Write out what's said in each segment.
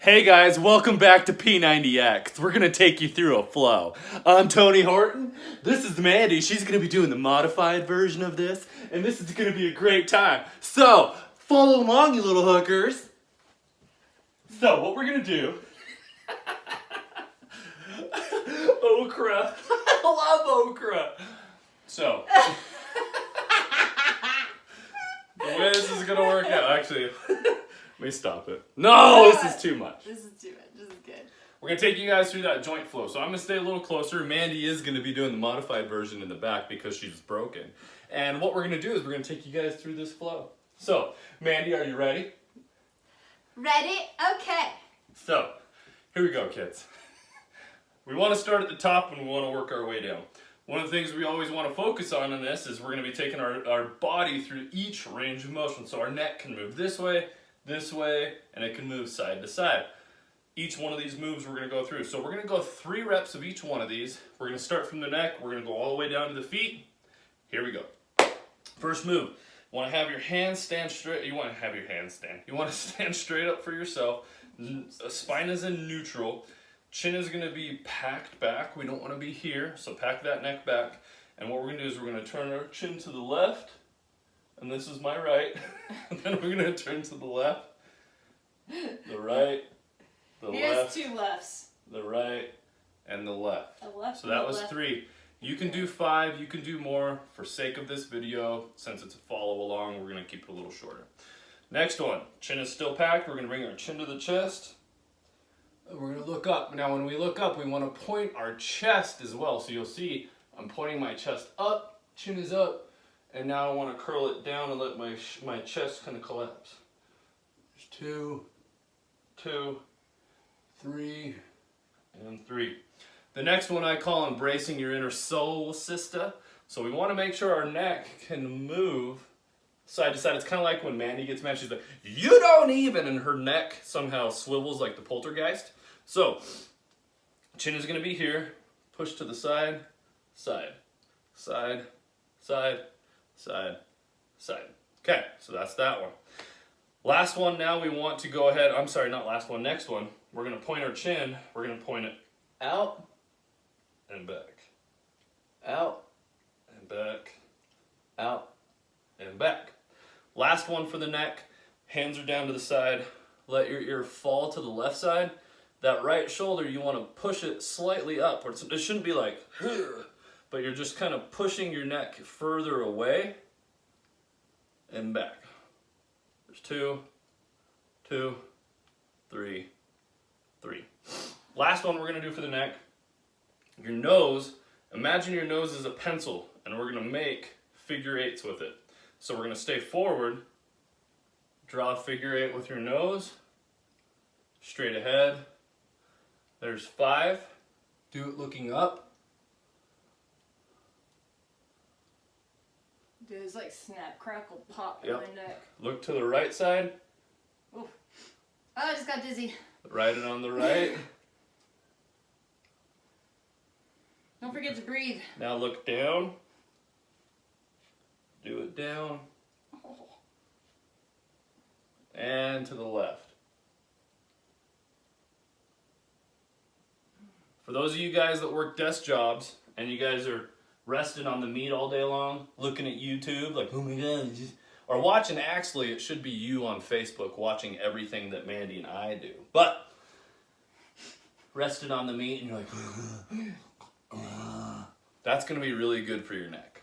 Hey guys, welcome back to P90X. We're gonna take you through a flow. I'm Tony Horton. This is Mandy. She's gonna be doing the modified version of this, and this is gonna be a great time. So, follow along, you little hookers. So, what we're gonna do. Okra. I love okra. So, the way this is gonna work out, actually. Let me stop it. No, this is too much. This is too much. This is good. We're going to take you guys through that joint flow. So I'm going to stay a little closer. Mandy is going to be doing the modified version in the back because she's broken. And what we're going to do is we're going to take you guys through this flow. So, Mandy, are you ready? Ready? Okay. So, here we go, kids. We want to start at the top and we want to work our way down. One of the things we always want to focus on in this is we're going to be taking our body through each range of motion. So our neck can move this way, and it can move side to side. Each one of these moves we're going to go through. So we're going to go 3 reps of each one of these. We're going to start from the neck. We're going to go all the way down to the feet. Here we go. First move. You want to have your hands stand straight. You want to have your hands stand. You want to stand straight up for yourself. Spine is in neutral. Chin is going to be packed back. We don't want to be here. So pack that neck back. And what we're going to do is we're going to turn our chin to the left. And this is my right. And then we're going to turn to the left, the right, the He left, has 2 lefts. the right, and the left. A left. So that and a was left. 3. You can do 5, you can do more. For sake of this video, since it's a follow along, we're going to keep it a little shorter. Next one, chin is still packed. We're going to bring our chin to the chest. And we're going to look up. Now when we look up, we want to point our chest as well. So you'll see I'm pointing my chest up, chin is up. And now I want to curl it down and let my chest kind of collapse. There's 2, 2, 3, and 3. The next one I call embracing your inner soul, sister. So we want to make sure our neck can move side to side. It's kind of like when Mandy gets mad, she's like, "You don't even," and her neck somehow swivels like the poltergeist. So, chin is going to be here. Push to the side, side, side, side, side, side. Okay, so that's that one. Last one now we want to go ahead, I'm sorry, not last one, next one. We're going to point our chin, we're going to point it out and back. Out and back. Out and back. Last one for the neck, hands are down to the side. Let your ear fall to the left side. That right shoulder, you want to push it slightly up. It shouldn't be like, but you're just kind of pushing your neck further away and back. There's 2, 2, 3, 3. Last one we're going to do for the neck. Your nose, imagine your nose is a pencil, and we're going to make figure 8s with it. So we're going to stay forward, draw a figure 8 with your nose, straight ahead. There's 5. Do it looking up. Dude, it's like snap, crackle, pop Yep. in my neck. Look to the right side. Ooh. Oh, I just got dizzy. Right and on the right. Don't forget to breathe. Now look down. Do it down. Oh. And to the left. For those of you guys that work desk jobs and you guys are resting on the meat all day long, looking at YouTube, like, oh my God, or watching, actually, it should be you on Facebook watching everything that Mandy and I do. But, resting on the meat and you're like, that's going to be really good for your neck.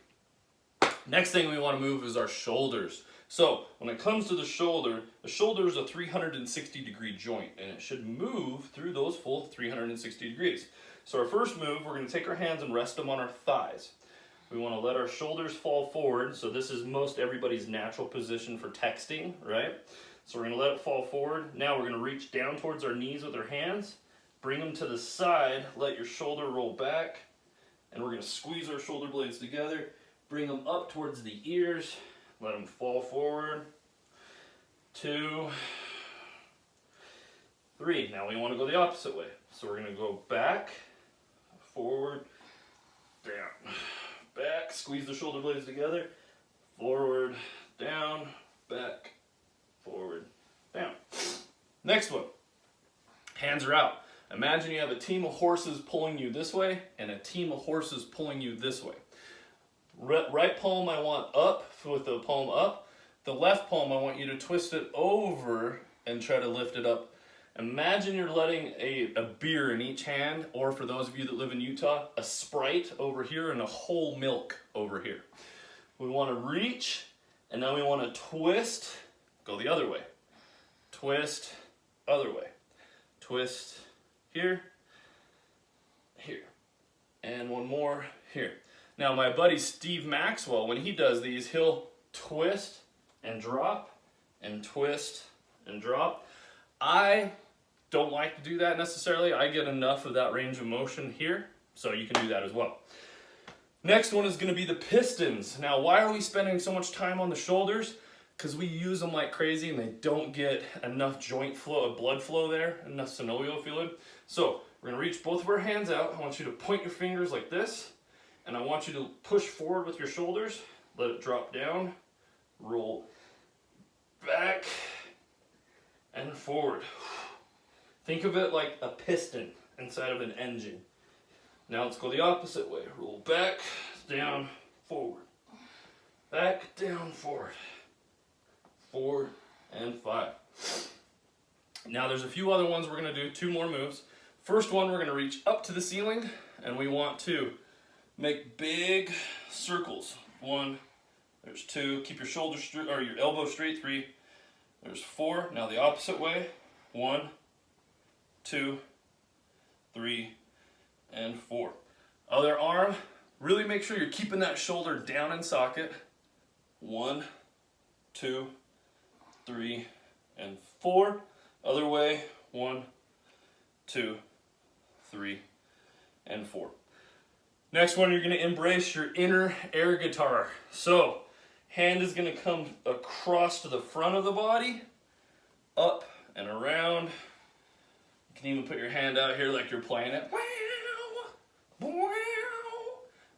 Next thing we want to move is our shoulders. So, when it comes to the shoulder is a 360-degree joint, and it should move through those full 360 degrees. So our first move, we're going to take our hands and rest them on our thighs. We want to let our shoulders fall forward. So this is most everybody's natural position for texting, right? So we're going to let it fall forward. Now we're going to reach down towards our knees with our hands, bring them to the side, let your shoulder roll back, and we're going to squeeze our shoulder blades together, bring them up towards the ears, let them fall forward. 2, 3. Now we want to go the opposite way. So we're going to go back, forward, down, back, squeeze the shoulder blades together, forward, down, back, forward, down. Next one. Hands are out. Imagine you have a team of horses pulling you this way and a team of horses pulling you this way. Right palm I want up with the palm up. The left palm I want you to twist it over and try to lift it up. Imagine you're letting a beer in each hand, or for those of you that live in Utah, a Sprite over here and a whole milk over here. We want to reach, and then we want to twist, go the other way. Twist, other way. Twist, here, here. And one more, here. Now my buddy Steve Maxwell, when he does these, he'll twist and drop, and twist and drop. I don't like to do that necessarily. I get enough of that range of motion here, so you can do that as well. Next one is going to be the pistons. Now, why are we spending so much time on the shoulders? Because we use them like crazy and they don't get enough joint flow, blood flow there, enough synovial fluid. So we're going to reach both of our hands out. I want you to point your fingers like this, and I want you to push forward with your shoulders. Let it drop down, roll back and forward. Think of it like a piston inside of an engine. Now let's go the opposite way. Roll back, down, forward. Back, down, forward. 4 and 5. Now there's a few other ones we're going to do, 2 more moves. First one, we're going to reach up to the ceiling, and we want to make big circles. 1, there's 2, keep your shoulders straight, or your elbows straight, 3, there's 4. Now the opposite way, 1, 2, 3, and 4. Other arm, really make sure you're keeping that shoulder down in socket. 1, 2, 3, and 4. Other way, 1, 2, 3, and 4. Next one, you're going to embrace your inner air guitar. So, hand is going to come across to the front of the body, up and around. You can even put your hand out here like you're playing it.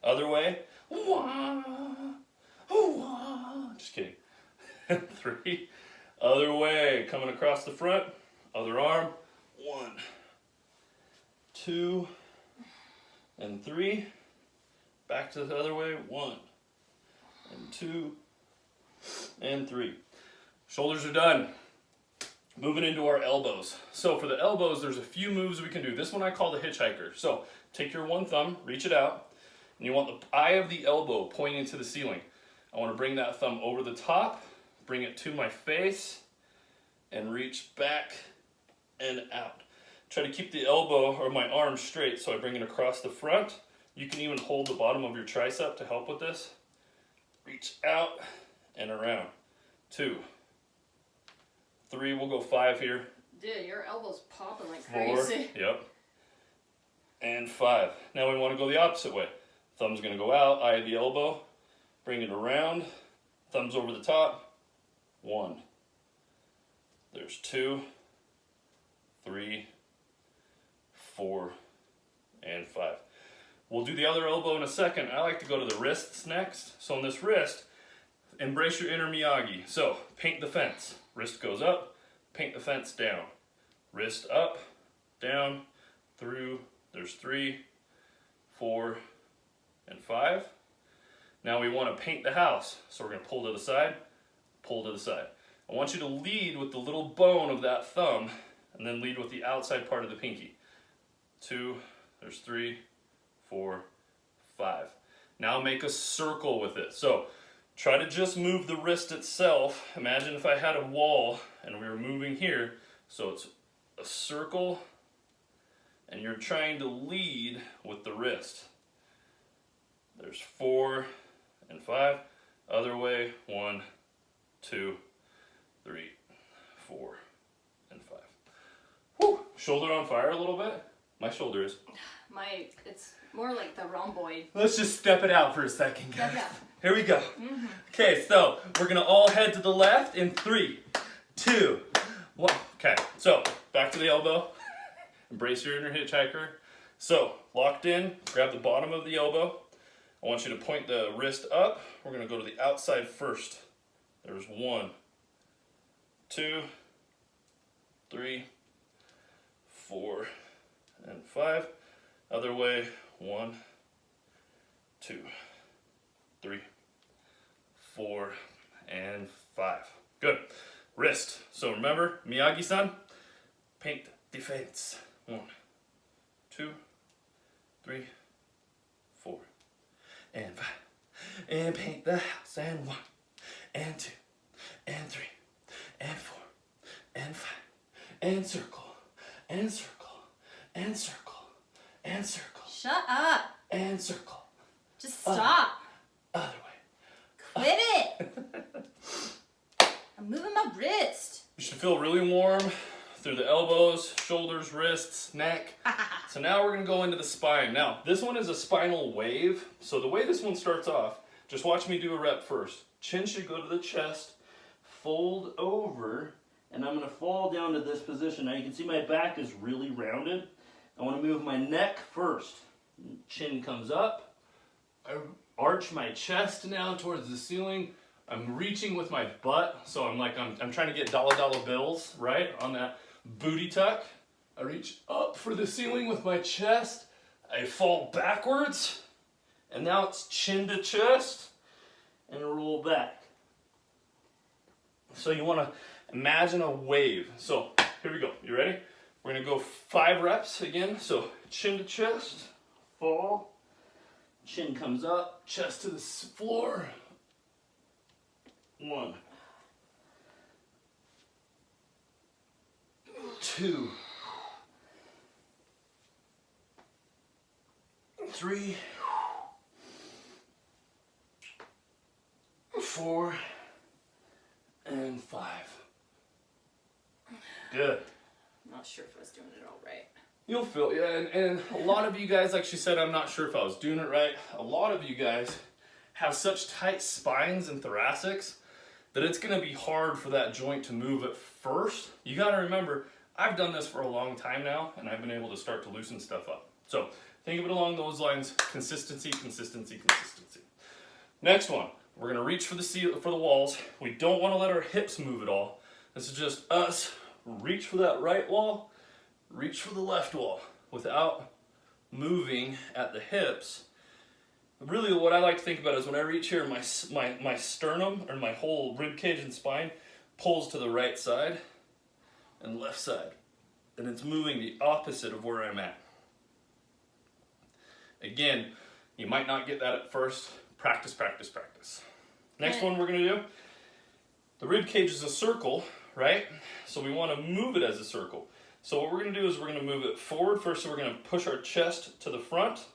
Other way. Just kidding. 3. Other way. Coming across the front. Other arm. 1, 2, and 3. Back to the other way. 1, and 2, and 3. Shoulders are done. Moving into our elbows. So for the elbows, there's a few moves we can do. This one I call the hitchhiker. So take your one thumb, reach it out, and you want the eye of the elbow pointing to the ceiling. I want to bring that thumb over the top, bring it to my face, and reach back and out. Try to keep the elbow or my arm straight, so I bring it across the front. You can even hold the bottom of your tricep to help with this. Reach out and around. 2, 3, we'll go 5 here. Dude, your elbow's popping like 4, crazy. yep. And 5. Now we want to go the opposite way. Thumb's going to go out, eye of the elbow, bring it around, thumbs over the top. 1. There's 2, 3, 4, and 5. We'll do the other elbow in a second. I like to go to the wrists next. So on this wrist, embrace your inner Miyagi. So paint the fence. Wrist goes up, paint the fence down. Wrist up, down, through. There's 3, 4, and 5. Now we want to paint the house. So we're going to pull to the side, pull to the side. I want you to lead with the little bone of that thumb, and then lead with the outside part of the pinky. 2, there's 3, 4, 5. Now make a circle with it. So try to just move the wrist itself. Imagine if I had a wall and we were moving here. So it's a circle, and you're trying to lead with the wrist. There's 4 and 5. Other way, 1, 2, 3, 4, and 5. Whew. Shoulder on fire a little bit? My shoulder is. It's more like the rhomboid. Let's just step it out for a second, guys. Yeah. Here we go. Okay, so we're gonna all head to the left in 3, 2, 1. Okay, so back to the elbow. Embrace your inner hitchhiker. So locked in, grab the bottom of the elbow. I want you to point the wrist up. We're gonna go to the outside first. There's 1, 2, 3, 4, 5. Other way, 1, 2, 3, 4, and 5. Good. Wrist. So remember, Miyagi-san, paint defense. 1, 2, 3, 4, and 5. And paint the house. And 1, and 2, and 3, and 4, and 5. And circle, and circle, and circle, and circle. Shut up. And circle. Just stop. Other way. Quit it. I'm moving my wrist. You should feel really warm through the elbows, shoulders, wrists, neck. So now we're gonna go into the spine. Now, this one is a spinal wave. So the way this one starts off, just watch me do a rep first. Chin should go to the chest, fold over, and I'm gonna fall down to this position. Now you can see my back is really rounded. I wanna move my neck first. Chin comes up. I arch my chest now towards the ceiling. I'm reaching with my butt, so I'm trying to get dollar bills, right, on that booty tuck. I reach up for the ceiling with my chest. I fall backwards, and now it's chin to chest, and roll back. So you want to imagine a wave. So here we go. You ready? We're gonna go 5 reps again. So chin to chest, fall, chin comes up, chest to the floor. 1, 2, 3, 4, and 5. Good. I'm not sure if I was doing it all right. You'll feel, yeah, and a lot of you guys, like she said, I'm not sure if I was doing it right. A lot of you guys have such tight spines and thoracics that it's gonna be hard for that joint to move at first. You gotta remember, I've done this for a long time now, and I've been able to start to loosen stuff up. So think of it along those lines: consistency, consistency, consistency. Next one, we're gonna reach for the walls. We don't wanna let our hips move at all. This is just us. Reach for that right wall, reach for the left wall without moving at the hips. Really, what I like to think about is when I reach here, my sternum, or my whole rib cage and spine, pulls to the right side and left side. And it's moving the opposite of where I'm at. Again, you might not get that at first. Practice, practice, practice. Next one we're gonna do, the rib cage is a circle, right? So we wanna move it as a circle. So what we're gonna do is we're gonna move it forward first. So we're gonna push our chest to the front.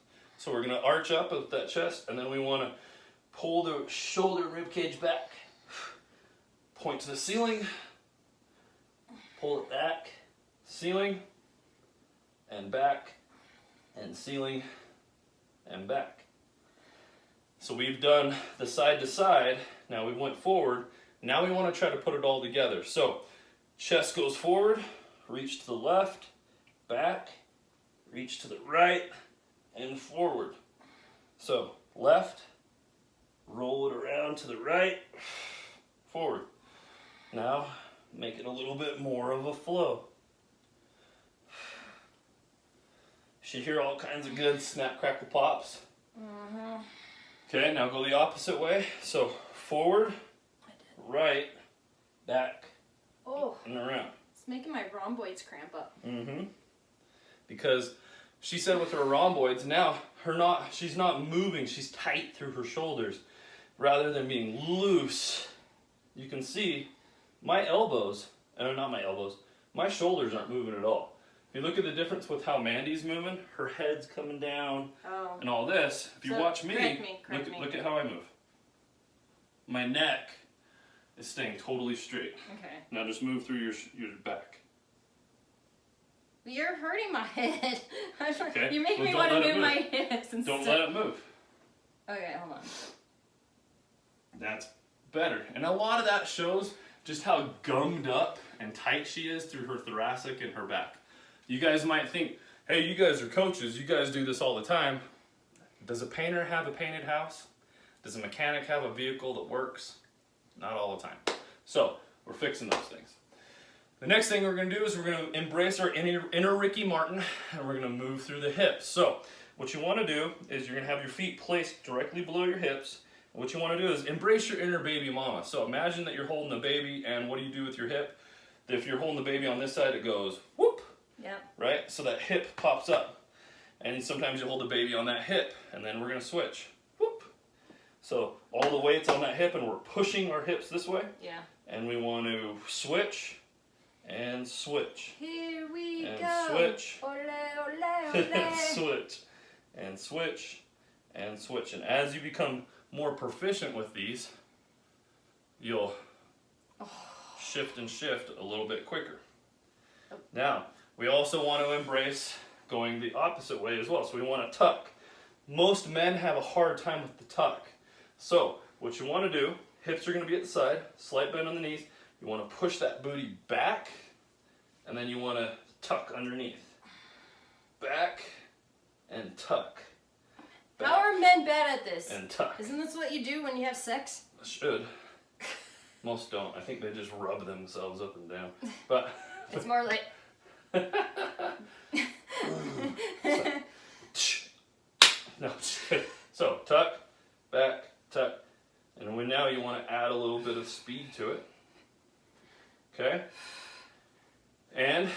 So we're gonna arch up with that chest, and then we wanna pull the shoulder rib cage back. Point to the ceiling, pull it back, ceiling, and back, and ceiling, and back. So we've done the side to side, now we went forward, now we wanna try to put it all together. So chest goes forward, reach to the left, back, reach to the right, and forward. So left, roll it around to the right, forward. Now make it a little bit more of a flow. You should hear all kinds of good snap, crackle, pops. Okay, now go the opposite way. So forward, right, back, and around. It's making my rhomboids cramp up. Because she said with her rhomboids, now she's not moving, she's tight through her shoulders rather than being loose. You can see my elbows, not my elbows, my shoulders aren't moving at all. If you look at the difference with how Mandy's moving, her head's coming down and all this. If you watch me, look at how I move. My neck is staying totally straight. Okay. Now just move through your back. You're hurting my head. Okay. You make me want to move my hips and Don't stuff. let it move. Okay, hold on. That's better. And a lot of that shows just how gummed up and tight she is through her thoracic and her back. You guys might think, hey, you guys are coaches, you guys do this all the time. Does a painter have a painted house? Does a mechanic have a vehicle that works? Not all the time. So, we're fixing those things. The next thing we're going to do is we're going to embrace our inner Ricky Martin, and we're going to move through the hips. So what you want to do is you're going to have your feet placed directly below your hips. What you want to do is embrace your inner baby mama. So imagine that you're holding the baby, and what do you do with your hip? If you're holding the baby on this side, it goes whoop, Yep. right? So that hip pops up. And sometimes you hold the baby on that hip, and then we're going to switch. Whoop. So all the weight's on that hip, and we're pushing our hips this way. Yeah. And we want to switch and switch. Here we And go. switch. Ole, ole, ole. Switch and switch and switch. And as you become more proficient with these, you'll shift and shift a little bit quicker. Now, we also want to embrace going the opposite way as well. So we want to tuck. Most men have a hard time with the tuck. So what you want to do, hips are going to be at the side, slight bend on the knees. You want to push that booty back, and then you want to tuck underneath. Back and tuck. Back How are men bad at this? and tuck. Isn't this what you do when you have sex? Should. Most don't. I think they just rub themselves up and down. But It's more like. no. So tuck, back, tuck, and now you want to add a little bit of speed to it. Okay. And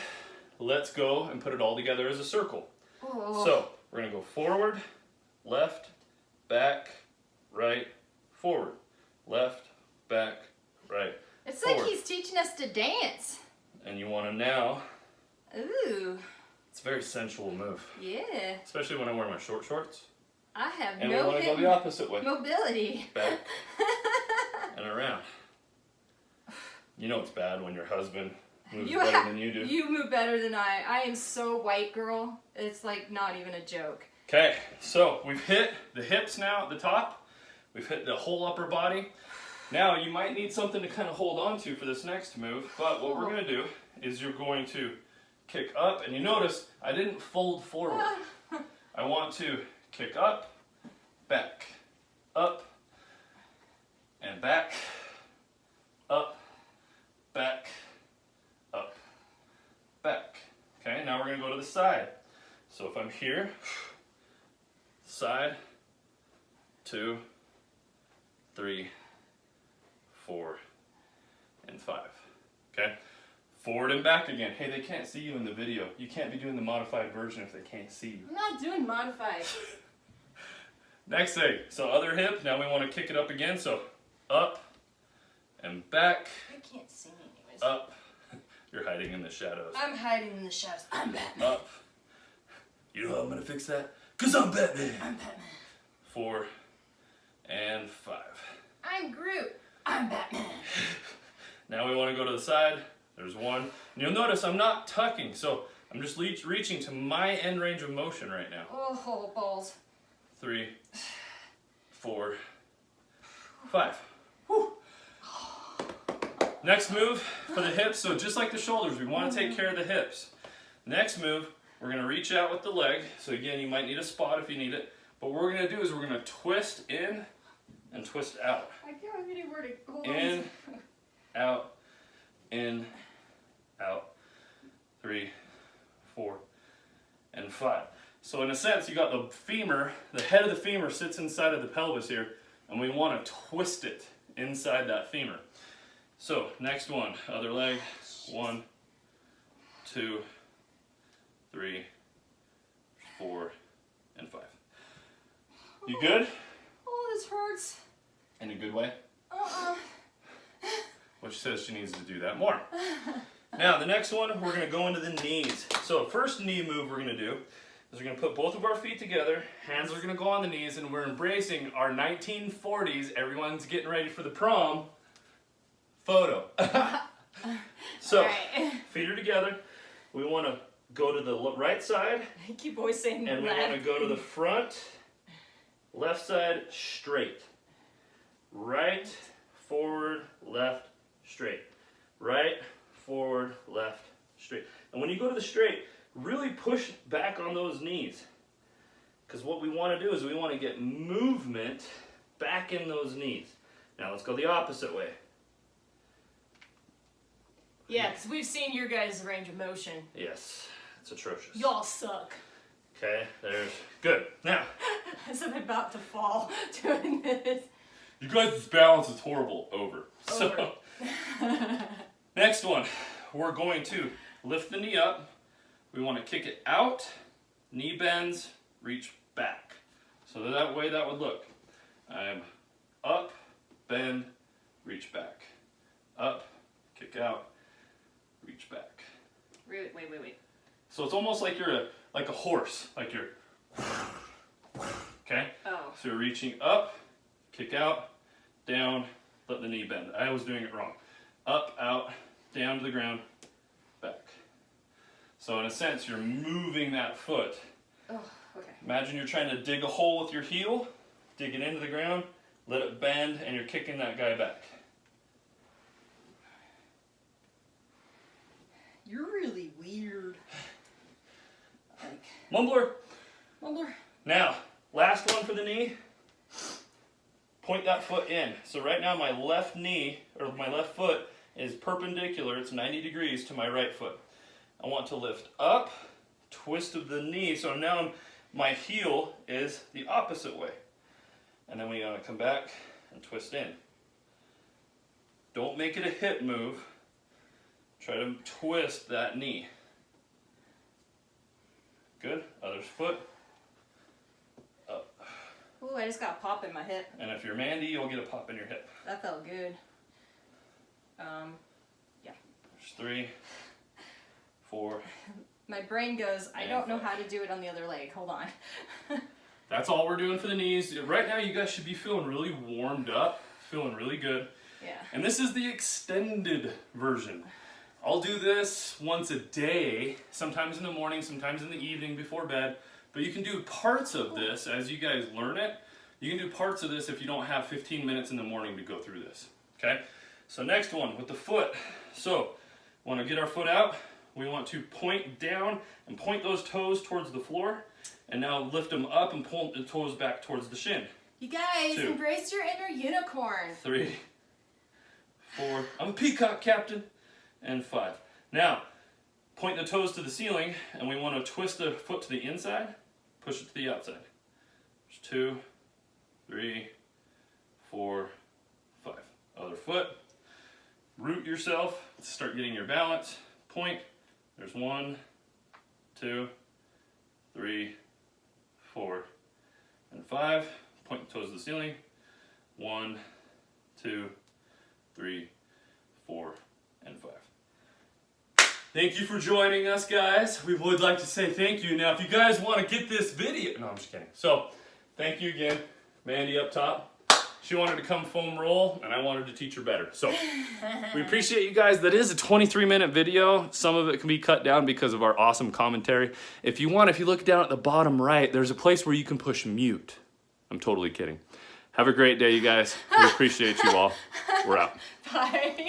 let's go and put it all together as a circle. Oh. So we're gonna go forward, left, back, right, forward, left, back, right. It's like forward. he's teaching us to dance. And you want to now. Ooh. It's a very sensual move, Yeah. especially when I wear my short shorts. I have And we no want to go hip the opposite way, mobility. back and around. You know it's bad when your husband moves better than you do. You move better than I. I am so white girl. It's like not even a joke. Okay, so we've hit the hips now at the top. We've hit the whole upper body. Now you might need something to kind of hold on to for this next move, but what we're going to do is you're going to kick up, and you notice I didn't fold forward. I want to kick up, back, up, and back, up, back, up, back. Okay, now we're going to go to the side. So if I'm here, side, 2, 3, 4, and 5. Okay? Forward and back again. Hey, they can't see you in the video. You can't be doing the modified version if they can't see you. I'm not doing modified. Next thing. So other hip. Now we want to kick it up again. So up and back. I can't see me anyways. Up. You're hiding in the shadows. I'm hiding in the shadows. I'm Batman. Up. You know how I'm going to fix that? Because I'm Batman. I'm Batman. 4 and 5. I'm Groot. I'm Batman. Now we want to go to the side. There's 1. And you'll notice I'm not tucking, so I'm just reaching to my end range of motion right now. Oh, balls. 3, 4, 5. Whew. Next move for the hips. So just like the shoulders, we want to take care of the hips. Next move, we're going to reach out with the leg. So again, you might need a spot if you need it. But what we're going to do is we're going to twist in and twist out. I can't remember where to hold In, on. out, in, out. 3, 4, and 5. So in a sense, you got the femur, the head of the femur sits inside of the pelvis here, and we want to twist it inside that femur. So next one, other leg, 1, 2, 3, 4, and 5. You good? Oh, this hurts. In a good way? Well, she says she needs to do that more. Now, the next one, we're going to go into the knees. So first knee move we're going to do is we're going to put both of our feet together, hands are going to go on the knees, and we're embracing our 1940s, everyone's getting ready for the prom, photo. So, Right. feet are together. We want to go to the right side, I keep always saying and we want to go to the front, left side, straight. Right, forward, left, straight. Right, forward, left, straight. And when you go to the straight, really push back on those knees. Because what we want to do is we want to get movement back in those knees. Now let's go the opposite way. Yeah, because we've seen your guys' range of motion. Yes, it's atrocious. Y'all suck. Okay, there's good. Now, As I'm about to fall doing this. you guys' balance is horrible. Over. So, next one, we're going to lift the knee up. We want to kick it out, knee bends, reach back. So that way that would look. I'm up, bend, reach back. Up, kick out, reach back. Wait. So it's almost like you're like a horse, like you're, okay? Oh. So you're reaching up, kick out, down, let the knee bend. I was doing it wrong. Up, out, down to the ground, back. So in a sense, you're moving that foot. Oh, okay. Imagine you're trying to dig a hole with your heel, dig it into the ground, let it bend, and you're kicking that guy back. You're really weird. Mumbler. Mumbler. Now, last one for the knee. Point that foot in. So right now my left knee, or my left foot, is perpendicular. It's 90 degrees to my right foot. I want to lift up, twist of the knee. So now my heel is the opposite way. And then we come back and twist in. Don't make it a hip move. Try to twist that knee. Good. Other foot. Up. Ooh, I just got a pop in my hip. And if you're Mandy, you'll get a pop in your hip. That felt good. There's 3, 4. My brain goes, I don't know how to do it on the other leg. Hold on. That's all we're doing for the knees. Right now, you guys should be feeling really warmed up, feeling really good. Yeah. And this is the extended version. I'll do this once a day, sometimes in the morning, sometimes in the evening before bed. But you can do parts of this as you guys learn it. You can do parts of this if you don't have 15 minutes in the morning to go through this. Okay? So next one with the foot. So, want to get our foot out. We want to point down and point those toes towards the floor. And now lift them up and pull the toes back towards the shin. You guys, 2. embrace your inner unicorn. 3, 4. I'm a peacock, Captain. And 5. Now, point the toes to the ceiling, and we want to twist the foot to the inside, push it to the outside. There's 2, 3, 4, 5. Other foot. Root yourself. Start getting your balance. Point. There's 1, 2, 3, 4, and 5. Point the toes to the ceiling. 1, 2, 3, 4, and 5. Thank you for joining us, guys. We would like to say thank you. Now, if you guys want to get this video... No, I'm just kidding. So, thank you again. Mandy up top. She wanted to come foam roll, and I wanted to teach her better. So, we appreciate you guys. That is a 23-minute video. Some of it can be cut down because of our awesome commentary. If you look down at the bottom right, there's a place where you can push mute. I'm totally kidding. Have a great day, you guys. We appreciate you all. We're out. Bye.